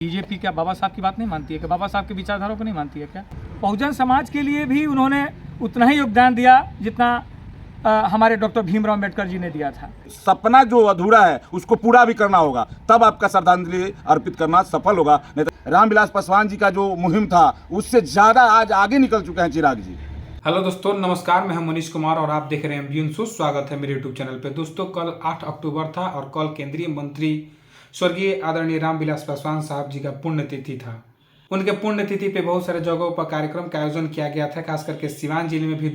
BJP क्या बाबा साहब की बात नहीं मानती है? क्या बाबा साहब के विचारधाराओं को नहीं मानती है क्या? बहुजन समाज के लिए भी उन्होंने उतना ही योगदान दिया जितना हमारे डॉक्टर भीमराव अम्बेडकर जी ने दिया था। सपना जो अधूरा है उसको पूरा भी करना होगा, तब आपका श्रद्धांजलि अर्पित करना सफल होगा। नहीं तो रामविलास पासवान जी का जो मुहिम था उससे ज्यादा आज आगे निकल चुके हैं चिराग जी। हेलो दोस्तों, नमस्कार। मैं हूं मनीष कुमार और आप देख रहे हैं एमबी न्यूज़। स्वागत है मेरे यूट्यूब चैनल पे। दोस्तों, कल 8 अक्टूबर था और कल केंद्रीय मंत्री स्वर्गीय आदरणीय रामविलास पासवान साहब जी का पुण्यतिथि था। उनके पुण्यतिथि पे बहुत सारे जगहों पर कार्यक्रम का आयोजन किया गया था। खास करके सिवान जिले में भी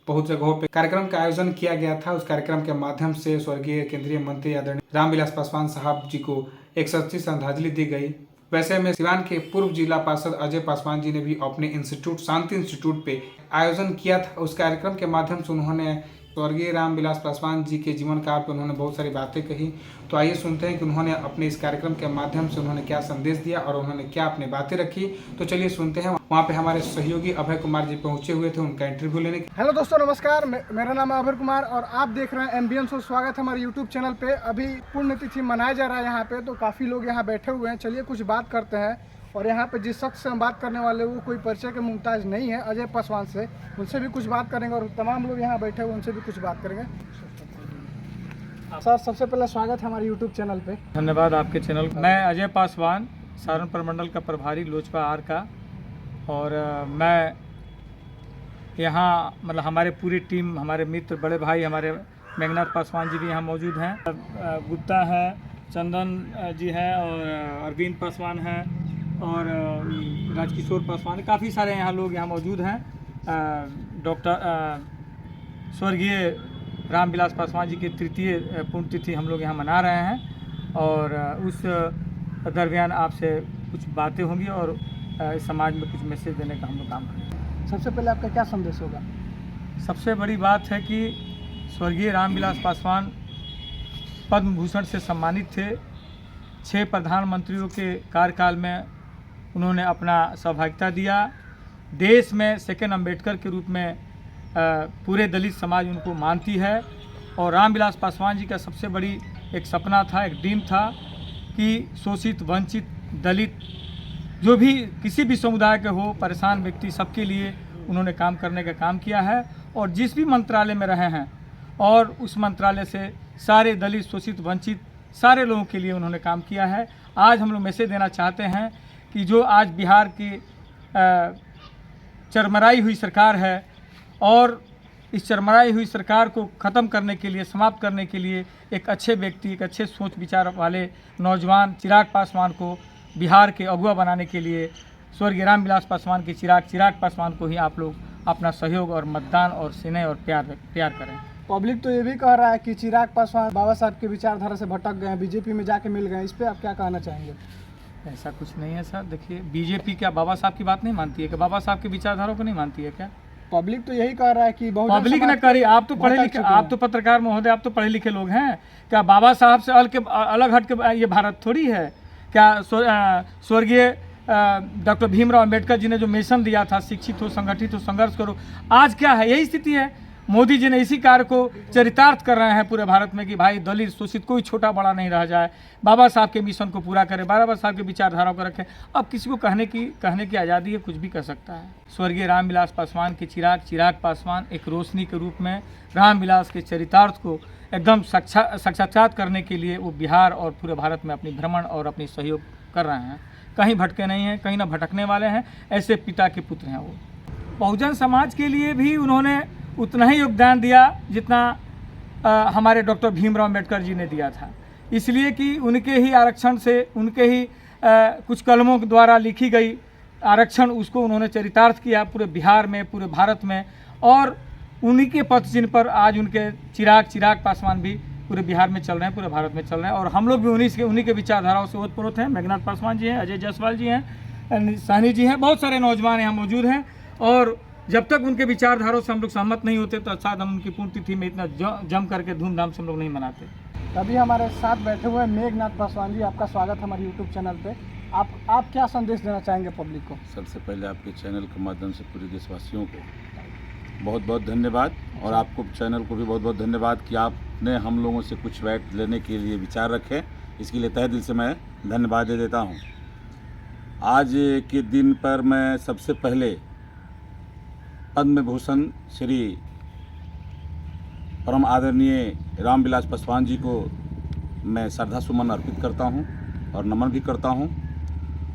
बहुत जगहों पे कार्यक्रम का आयोजन किया गया था। उस कार्यक्रम के माध्यम से स्वर्गीय केंद्रीय मंत्री आदरणीय रामविलास पासवान साहब जी को एक सच्ची श्रद्धांजलि दी गई। वैसे में सिवान के पूर्व जिला पार्षद अजय पासवान जी ने भी अपने इंस्टीट्यूट शांति इंस्टीट्यूट पे आयोजन किया था। उस कार्यक्रम के माध्यम से उन्होंने स्वर्गीय रामविलास पासवान जी के जीवन काल पर उन्होंने बहुत सारी बातें कही। तो आइए सुनते हैं कि उन्होंने अपने इस कार्यक्रम के माध्यम से उन्होंने क्या संदेश दिया और उन्होंने क्या अपनी बातें रखी। तो चलिए सुनते हैं। वहाँ पे हमारे सहयोगी अभय कुमार जी पहुंचे हुए थे उनका इंटरव्यू लेने। हेलो दोस्तों, नमस्कार। मेरा नाम है अभय कुमार और आप देख रहे हैं एमबी न्यूज़। स्वागत है हमारे यूट्यूब चैनल पे। अभी पुण्यतिथि मनाया जा रहा है यहाँ पे, तो काफ़ी लोग यहाँ बैठे हुए हैं। चलिए कुछ बात करते हैं। और यहाँ पे जिस शख्स से हम बात करने वाले वो कोई परिचय के मुमताज नहीं है, अजय पासवान से। उनसे भी कुछ बात करेंगे और तमाम लोग यहाँ बैठे हुए उनसे भी कुछ बात करेंगे। सर, सबसे पहले स्वागत है हमारे यूट्यूब चैनल पे। धन्यवाद आपके चैनल। मैं अजय पासवान, सारण प्रमंडल का प्रभारी लोजपा आर का। और मैं यहाँ मतलब हमारे पूरी टीम, हमारे मित्र, बड़े भाई हमारे मेघनाथ पासवान जी भी यहाँ मौजूद हैं। गुप्ता है, चंदन जी हैं और अरविंद पासवान हैं और राजकिशोर पासवान, काफ़ी सारे यहाँ लोग यहाँ मौजूद हैं। डॉक्टर स्वर्गीय रामविलास पासवान जी की तृतीय पुण्यतिथि हम लोग यहाँ मना रहे हैं और उस दरमियान आपसे कुछ बातें होंगी और इस समाज में कुछ मैसेज देने का हम लोग काम करेंगे। सबसे पहले आपका क्या संदेश होगा? सबसे बड़ी बात है कि स्वर्गीय रामविलास पासवान पद्म भूषण से सम्मानित थे। 6 प्रधानमंत्रियों के कार्यकाल में उन्होंने अपना सहभागिता दिया। देश में सेकंड अम्बेडकर के रूप में पूरे दलित समाज उनको मानती है। और रामविलास पासवान जी का सबसे बड़ी एक सपना था, एक ड्रीम था कि शोषित, वंचित, दलित, जो भी किसी भी समुदाय के हो, परेशान व्यक्ति, सबके लिए उन्होंने काम करने का काम किया है। और जिस भी मंत्रालय में रहे हैं और उस मंत्रालय से सारे दलित, शोषित, वंचित सारे लोगों के लिए उन्होंने काम किया है। आज हम लोग मैसेज देना चाहते हैं कि जो आज बिहार की चरमराई हुई सरकार है और इस चरमराई हुई सरकार को ख़त्म करने के लिए, समाप्त करने के लिए एक अच्छे व्यक्ति, एक अच्छे सोच विचार वाले नौजवान चिराग पासवान को बिहार के अगुवा बनाने के लिए स्वर्गीय रामविलास पासवान के चिराग पासवान को ही आप लोग अपना सहयोग और मतदान और स्नेह और प्यार करें। पब्लिक तो ये भी कह रहा है कि चिराग पासवान बाबा साहब के विचारधारा से भटक गए हैं, बीजेपी में जाके मिल गए। इस पर आप क्या कहना चाहेंगे? ऐसा कुछ नहीं है सर। देखिए, बीजेपी क्या बाबा साहब की बात नहीं मानती है? क्या बाबा साहब के विचारधाराओं को नहीं मानती है क्या? पब्लिक तो यही कह रहा है कि बहुत पब्लिक ने करी। आप तो पढ़े लिखे, आप तो पत्रकार महोदय, आप तो पढ़े लिखे लोग हैं। क्या बाबा साहब से अलग हट के ये भारत थोड़ी है? क्या स्वर्गीय डॉक्टर भीमराव अम्बेडकर जी ने जो मिशन दिया था, शिक्षित हो, संगठित हो, संघर्ष करो, आज क्या है? यही स्थिति है। मोदी जी ने इसी कार्य को चरितार्थ कर रहे हैं पूरे भारत में कि भाई दलित, शोषित कोई छोटा बड़ा नहीं रह जाए। बाबा साहब के मिशन को पूरा करें, बाबा साहब के विचारधारा को रखें। अब किसी को कहने की आज़ादी है, कुछ भी कर सकता है। स्वर्गीय रामविलास पासवान के चिराग पासवान एक रोशनी के रूप में रामविलास के चरितार्थ को एकदम साक्षात्कार करने के लिए वो बिहार और पूरे भारत में अपनी भ्रमण और अपनी सहयोग कर रहे हैं। कहीं भटके नहीं हैं, कहीं ना भटकने वाले हैं। ऐसे पिता के पुत्र हैं वो। बहुजन समाज के लिए भी उन्होंने उतना ही योगदान दिया जितना हमारे डॉक्टर भीमराव अम्बेडकर जी ने दिया था। इसलिए कि उनके ही आरक्षण से, उनके ही कुछ कलमों के द्वारा लिखी गई आरक्षण, उसको उन्होंने चरितार्थ किया पूरे बिहार में, पूरे भारत में। और उन्हीं के पथ जिन पर आज उनके चिराग पासवान भी पूरे बिहार में चल रहे हैं, पूरे भारत में चल रहे हैं। और हम लोग भी उन्हीं के विचारधाराओं से ओतप्रोत हैं। मेघनाथ पासवान जी हैं, अजय जायसवाल जी हैं, साहनी जी हैं, बहुत सारे नौजवान यहाँ मौजूद हैं। और जब तक उनके विचारधाराओं से हम लोग सहमत नहीं होते तो शायद हम उनकी पुण्यतिथि में इतना जम करके धूमधाम से हम लोग नहीं मनाते। अभी हमारे साथ बैठे हुए हैं मेघनाथ पासवान जी। आपका स्वागत है हमारे यूट्यूब चैनल पे। आप क्या संदेश देना चाहेंगे पब्लिक को? सबसे पहले आपके चैनल के माध्यम से पूरे देशवासियों को बहुत बहुत धन्यवाद और आपको चैनल को भी बहुत बहुत धन्यवाद कि आपने हम लोगों से कुछ बात लेने के लिए विचार रखे। इसके लिए तहे दिल से मैं धन्यवाद दे देता हूँ। आज के दिन पर मैं सबसे पहले पद्म भूषण श्री परम आदरणीय रामविलास पासवान जी को मैं श्रद्धा सुमन अर्पित करता हूं और नमन भी करता हूं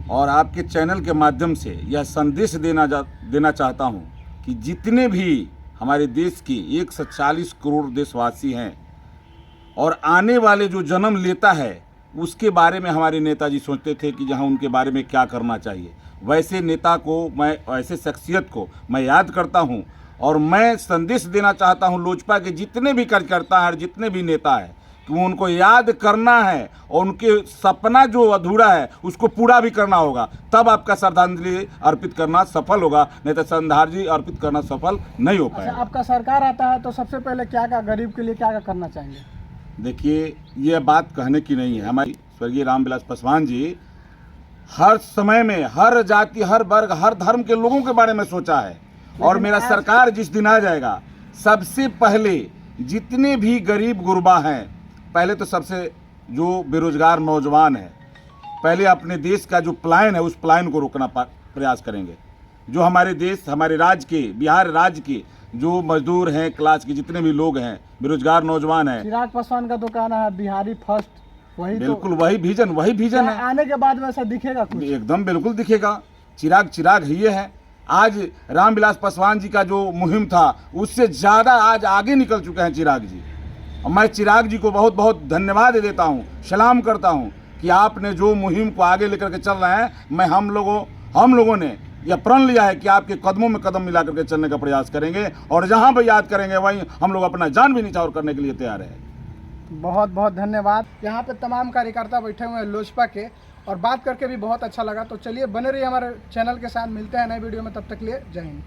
और आपके चैनल के माध्यम से यह संदेश देना चाहता हूं कि जितने भी हमारे देश के 140 करोड़ देशवासी हैं और आने वाले जो जन्म लेता है उसके बारे में हमारे नेताजी सोचते थे कि जहां उनके बारे में क्या करना चाहिए। वैसे नेता को मैं, ऐसे शख्सियत को मैं याद करता हूं और मैं संदेश देना चाहता हूं लोजपा के जितने भी कार्यकर्ता हैं और जितने भी नेता हैं कि उनको याद करना है और उनके सपना जो अधूरा है उसको पूरा भी करना होगा, तब आपका श्रद्धांजलि अर्पित करना सफल होगा, नहीं तो श्रद्धांजलि अर्पित करना सफल नहीं हो पाएगा। आपका सरकार आता है तो सबसे पहले क्या गरीब के लिए क्या करना चाहेंगे? देखिए, ये बात कहने की नहीं है। हमारे स्वर्गीय रामविलास पासवान जी हर समय में हर जाति, हर वर्ग, हर धर्म के लोगों के बारे में सोचा है और मेरा सरकार जिस दिन आ जाएगा सबसे पहले जितने भी गरीब गुरबा हैं, पहले तो सबसे जो बेरोजगार नौजवान है, पहले अपने देश का जो प्लान है उस प्लान को रोकना प्रयास करेंगे। जो हमारे देश, हमारे राज्य के, बिहार राज्य के जो मजदूर हैं, क्लास के जितने भी लोग हैं, बेरोजगार नौजवान हैं। चिराग पासवान का तो कहना है बिहारी फर्स्ट, वही बिल्कुल वही विजन है। आने के बाद वैसा दिखेगा कुछ? एकदम बिल्कुल दिखेगा। चिराग ही है। आज रामविलास पासवान जी का जो मुहिम था उससे ज़्यादा आज आगे निकल चुके हैं चिराग जी। और मैं चिराग जी को बहुत बहुत धन्यवाद देता हूँ, सलाम करता हूँ कि आपने जो मुहिम को आगे लेकर के चल रहे हैं। मैं हम लोगों ने यह प्रण लिया है कि आपके कदमों में कदम मिला करके चलने का प्रयास करेंगे और जहाँ भी याद करेंगे वहीं हम लोग अपना जान भी न्यौछावर करने के लिए तैयार है। बहुत बहुत धन्यवाद। यहाँ पे तमाम कार्यकर्ता बैठे हुए हैं लोजपा के और बात करके भी बहुत अच्छा लगा। तो चलिए बने रहिए हमारे चैनल के साथ, मिलते हैं नए वीडियो में, तब तक लिए जय हिंद।